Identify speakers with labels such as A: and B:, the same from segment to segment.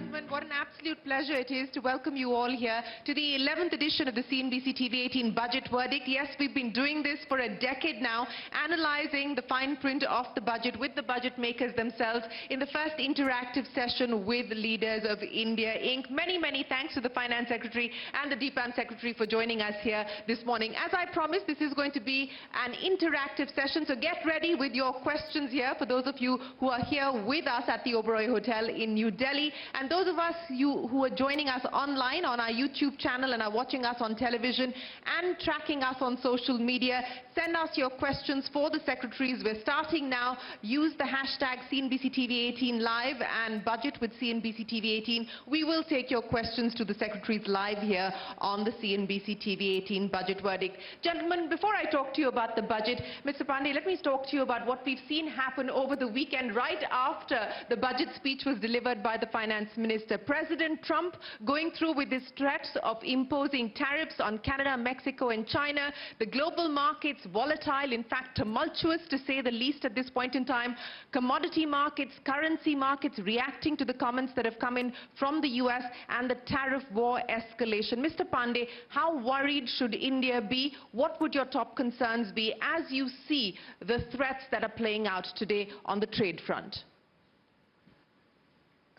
A: gentlemen, what an absolute pleasure it is to welcome you all here to the 11th edition of the CNBC TV18 Budget Verdict. Yes, we've been doing this for a decade now, analyzing the fine print of the budget with the budget makers themselves in the first interactive session with leaders of India Inc. Many, many thanks to the Finance Secretary and the DIPAM Secretary for joining us here this morning. As I promised, this is going to be an interactive session, so get ready with your questions here for those of you who are here with us at the Oberoi Hotel in New Delhi. And those of us who are joining us online on our YouTube channel and are watching us on television and tracking us on social media, send us your questions for the secretaries. We're starting now. Use the hashtag CNBCTV18 live and budget with CNBC TV18. We will take your questions to the secretaries live here on the CNBC TV18 Budget Verdict. Gentlemen, before I talk to you about the budget, Mr. Pandey, let me talk to you about what we've seen happen over the weekend right after the budget speech was delivered by the Finance Minister. President Trump going through with his threats of imposing tariffs on Canada, Mexico and China. The global markets volatile, in fact tumultuous to say the least at this point in time. Commodity markets, currency markets reacting to the comments that have come in from the US and the tariff war escalation. Mr. Pandey, how worried should India be? What would your top concerns be as you see the threats that are playing out today on the trade front?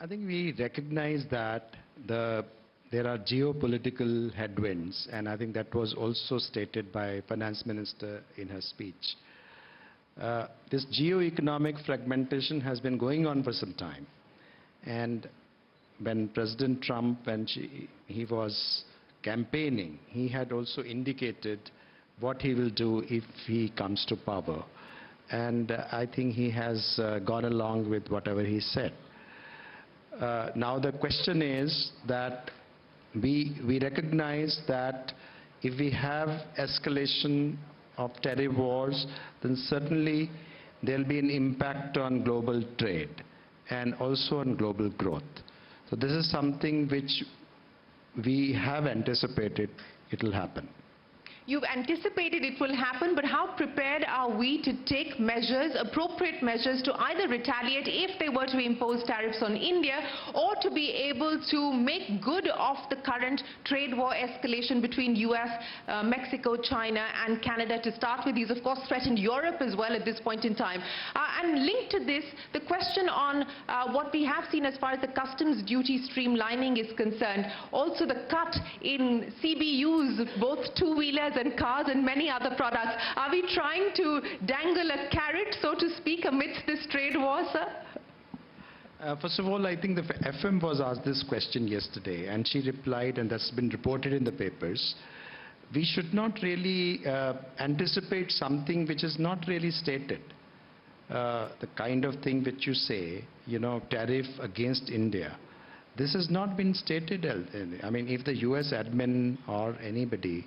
B: I think we recognize that there are geopolitical headwinds, and I think that was also stated by Finance Minister in her speech. This geo-economic fragmentation has been going on for some time. And when President Trump, when he was campaigning, he had also indicated what he will do if he comes to power. And I think he has gone along with whatever he said. Now the question is that we recognize that if we have escalation of tariff wars, then certainly there will be an impact on global trade and also on global growth. So this is something which we have anticipated it will happen.
A: You've anticipated it will happen, but how prepared are we to take measures, appropriate measures, to either retaliate if they were to impose tariffs on India, or to be able to make good of the current trade war escalation between US, Mexico, China and Canada to start with? These of course threatened Europe as well at this point in time. And linked to this, the question on what we have seen as far as the customs duty streamlining is concerned. Also the cut in CBUs, both two-wheelers and cars and many other products. Are we trying to dangle a carrot, so to speak, amidst this trade war, sir?
B: First of all, I think the FM was asked this question yesterday, and she replied, and that's been reported in the papers. We should not really anticipate something which is not really stated. The kind of thing which you say, you know, tariff against India. This has not been stated. I mean, if the US admin or anybody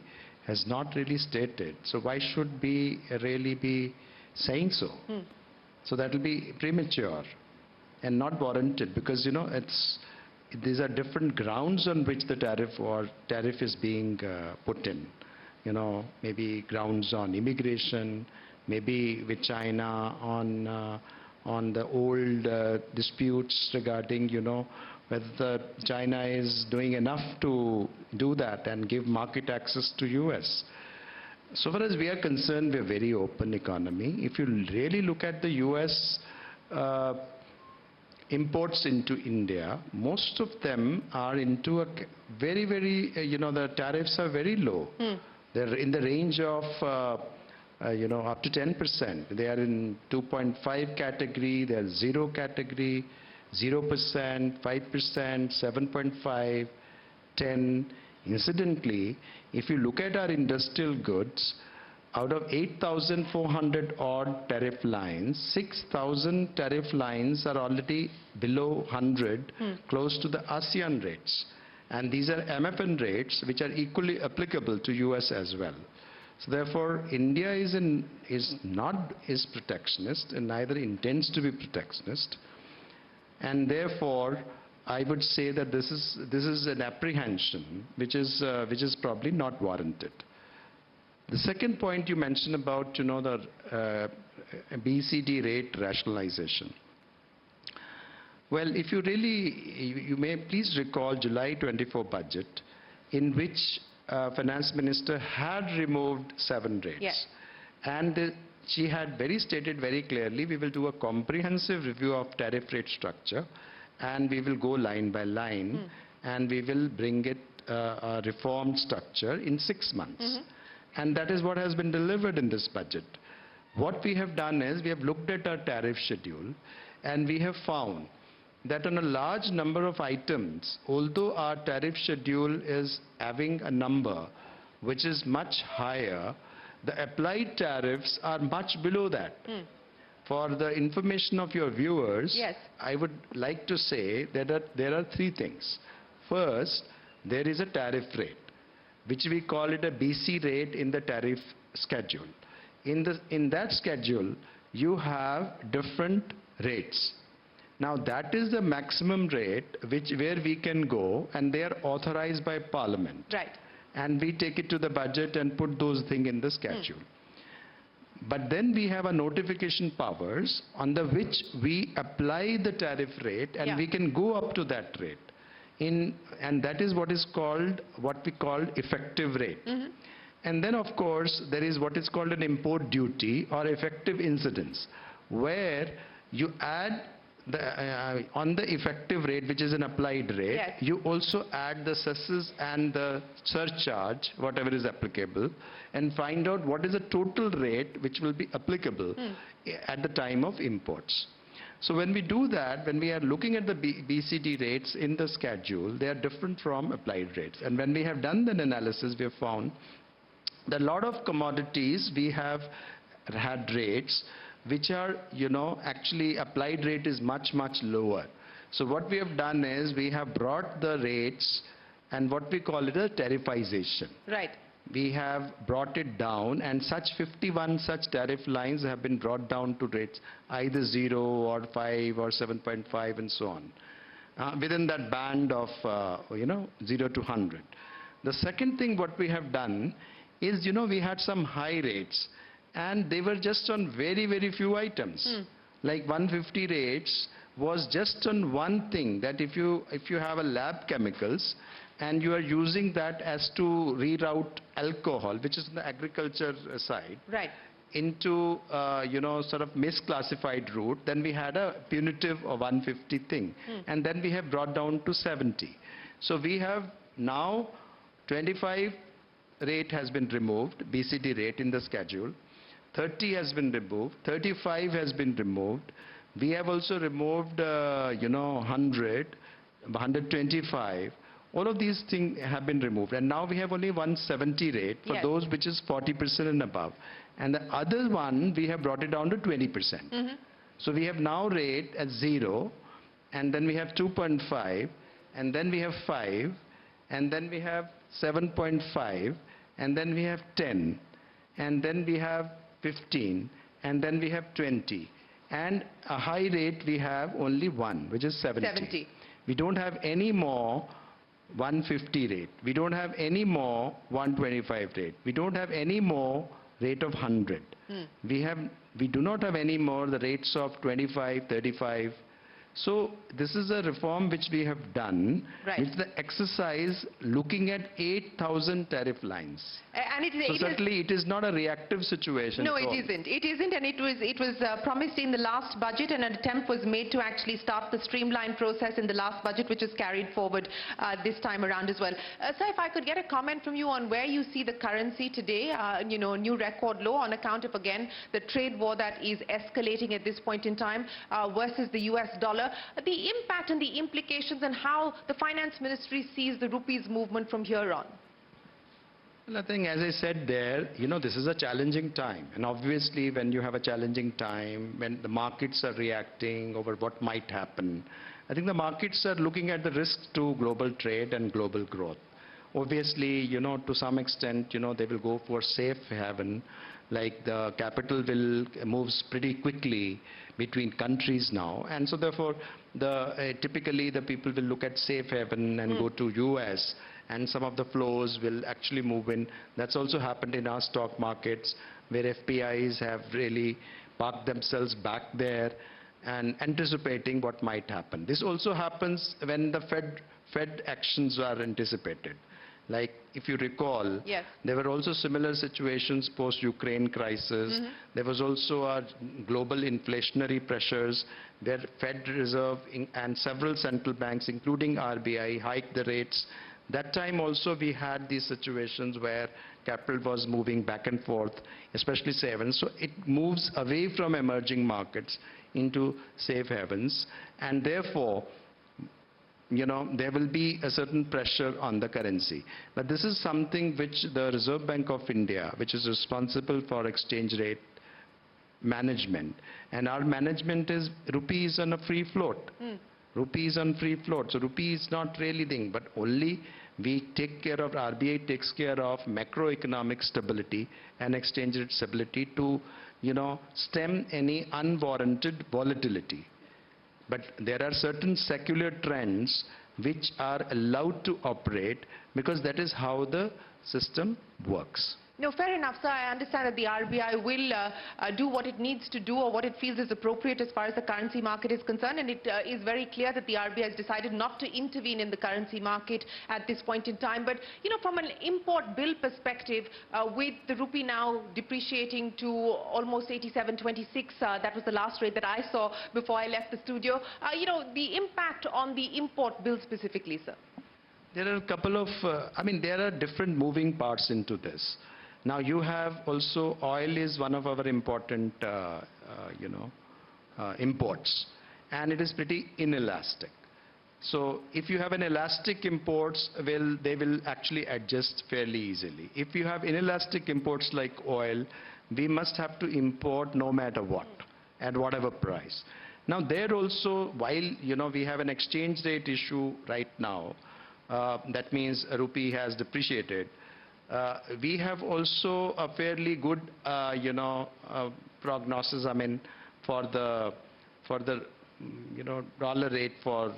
B: has not really stated, so why should we really be saying so? So that will be premature and not warranted, because you know these are different grounds on which the tariff is being put in. You know, maybe grounds on immigration, maybe with China on the old disputes regarding, you know, whether China is doing enough to do that and give market access to US. So far as we are concerned, we are a very open economy. If you really look at the US imports into India, most of them are into a very, you know, the tariffs are very low. They're in the range of, you know, up to 10%. They are in 2.5 category, they are 0 category, 0%, 5%, 7.5, 10. Incidentally, if you look at our industrial goods, out of 8,400 odd tariff lines, 6,000 tariff lines are already below 100, close to the ASEAN rates. And these are MFN rates, which are equally applicable to US as well. So therefore, India is not protectionist and neither intends to be protectionist. And therefore, I would say that this is an apprehension which is probably not warranted. The second point you mentioned about, you know, the BCD rate rationalization. Well, if you really, you may please recall July 24 budget, in which Finance Minister had removed 7 rates.
A: Yes.
B: And she had stated very clearly, we will do a comprehensive review of tariff rate structure, and we will go line by line, and we will bring it a reformed structure in 6 months. And that is what has been delivered in this budget. What we have done is, we have looked at our tariff schedule, and we have found that on a large number of items, although our tariff schedule is having a number which is much higher, the applied tariffs are much below that. For the information of your viewers,
A: Yes.
B: I would like to say that there are 3 things. First, there is a tariff rate, which we call it a BC rate in the tariff schedule. In that schedule, you have different rates. Now, that is the maximum rate where we can go, and they are authorized by Parliament.
A: Right.
B: And we take it to the budget and put those things in the schedule. But then we have a notification powers on the which we apply the tariff rate, and we can go up to that rate. And that is what we call effective rate. And then, of course, there is what is called an import duty or effective incidence, where you add on the effective rate, which is an applied rate, you also add the cesses and the surcharge, whatever is applicable, and find out what is the total rate which will be applicable at the time of imports. So when we do that, when we are looking at the BCD rates in the schedule, they are different from applied rates. And when we have done that analysis, we have found that a lot of commodities we have had rates which are, actually applied rate is much, much lower. So what we have done is we have brought the rates and what we call it a tariffization.
A: Right.
B: We have brought it down, and 51 such tariff lines have been brought down to rates either 0 or 5 or 7.5 and so on, within that band of, 0 to 100. The second thing what we have done is, we had some high rates, and they were just on very, very few items. Like 150 rates was just on one thing, that if you have a lab chemicals and you are using that as to reroute alcohol, which is in the agriculture side,
A: right,
B: into, sort of misclassified route, then we had a punitive of 150 thing. And then we have brought down to 70. So we have now 25 rate has been removed, BCD rate in the schedule. 30 has been removed, 35 has been removed. We have also removed, 100, 125. All of these things have been removed. And now we have only 170 rate for those which is 40% and above. And the other one, we have brought it down to 20%. So we have now rate at 0, and then we have 2.5, and then we have 5, and then we have 7.5, and then we have 10, and then we have 15, and then we have 20, and a high rate we have only 1, which is 70. We don't have any more 150 rate. We don't have any more 125 rate. We don't have any more rate of 100. We do not have any more the rates of 25, 35. So this is a reform which we have done, which is the exercise looking at 8,000 tariff lines.
A: And
B: certainly it is not a reactive situation.
A: No, it isn't. It isn't, and it was promised in the last budget, and an attempt was made to actually start the streamline process in the last budget, which is carried forward this time around as well. Sir, if I could get a comment from you on where you see the currency today, new record low on account of, again, the trade war that is escalating at this point in time versus the US dollar. The impact and the implications, and how the finance ministry sees the rupee's movement from here on.
B: Well, I think, as I said there, this is a challenging time. And obviously, when you have a challenging time, when the markets are reacting over what might happen, I think the markets are looking at the risks to global trade and global growth. Obviously, to some extent, they will go for safe haven, like the capital will moves pretty quickly between countries now, and so therefore typically the people will look at safe haven and go to US, and some of the flows will actually move in. That's also happened in our stock markets, where FPIs have really parked themselves back there, and anticipating what might happen. This also happens when the Fed actions are anticipated. Like, if you recall,
A: yes,
B: there were also similar situations post-Ukraine crisis. There was also a global inflationary pressures where Fed Reserve and several central banks, including RBI, hiked the rates. That time also we had these situations where capital was moving back and forth, especially safe havens. So it moves away from emerging markets into safe havens, and therefore, there will be a certain pressure on the currency. But this is something which the Reserve Bank of India, which is responsible for exchange rate management, and our management is rupee is on a free float. Rupee is on free float, so rupee is not really thing, but only we take care of, RBI takes care of macroeconomic stability and exchange rate stability to, stem any unwarranted volatility. But there are certain secular trends which are allowed to operate because that is how the system works.
A: No, fair enough, sir. I understand that the RBI will do what it needs to do or what it feels is appropriate as far as the currency market is concerned, and it is very clear that the RBI has decided not to intervene in the currency market at this point in time. But, from an import bill perspective, with the rupee now depreciating to almost 87.26, that was the last rate that I saw before I left the studio, the impact on the import bill specifically, sir?
B: There are a couple of, there are different moving parts into this. Now you have also, oil is one of our important, imports, and it is pretty inelastic. So if you have an elastic imports, they will actually adjust fairly easily. If you have inelastic imports like oil, we must have to import no matter what, at whatever price. Now there also, while, we have an exchange rate issue right now, that means rupee has depreciated. We have also a fairly good, prognosis, for the dollar rate for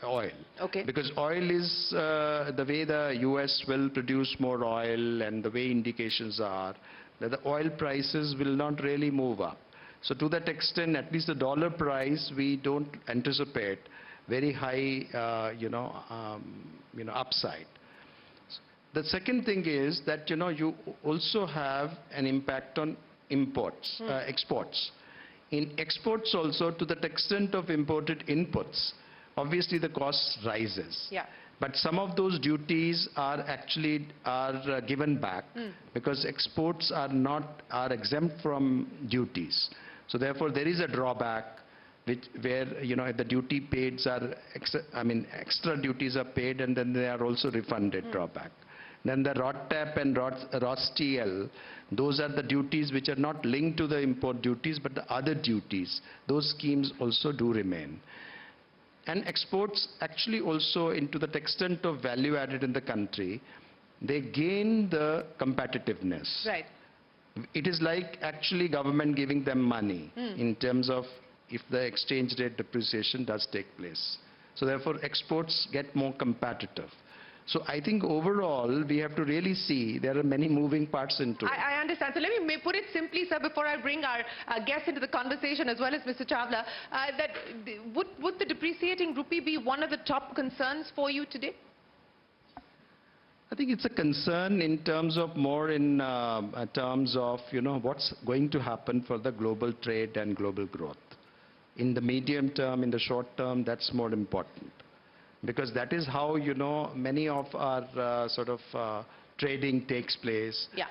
B: oil.
A: Okay.
B: Because oil is the way the US will produce more oil, and the way indications are that the oil prices will not really move up. So to that extent, at least the dollar price, we don't anticipate very high, upside. The second thing is that, you also have an impact on imports, exports. In exports also, to that extent of imported inputs, obviously the cost rises.
A: Yeah.
B: But some of those duties are actually given back because exports are exempt from duties. So therefore, there is a drawback where the duty paid are, extra duties are paid, and then they are also refunded drawback. Then the ROTTAP and ROSTL, those are the duties which are not linked to the import duties, but the other duties. Those schemes also do remain. And exports actually also, into the extent of value added in the country, they gain the competitiveness.
A: Right.
B: It is like actually government giving them money in terms of if the exchange rate depreciation does take place. So therefore, exports get more competitive. So I think overall, we have to really see there are many moving parts into it.
A: I understand. So let me put it simply, sir, before I bring our guests into the conversation, as well as Mr. Chawla, that would the depreciating rupee be one of the top concerns for you today?
B: I think it's a concern in terms of more in terms of, what's going to happen for the global trade and global growth. In the medium term, in the short term, that's more important. Because that is how, many of our trading takes place.
A: Yeah.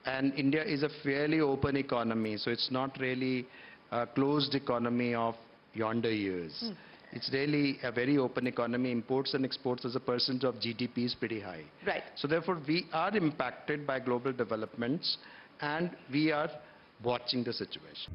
B: And India is a fairly open economy, so it's not really a closed economy of yonder years. It's really a very open economy. Imports and exports as a percent of GDP is pretty high.
A: Right.
B: So therefore, we are impacted by global developments, and we are watching the situation.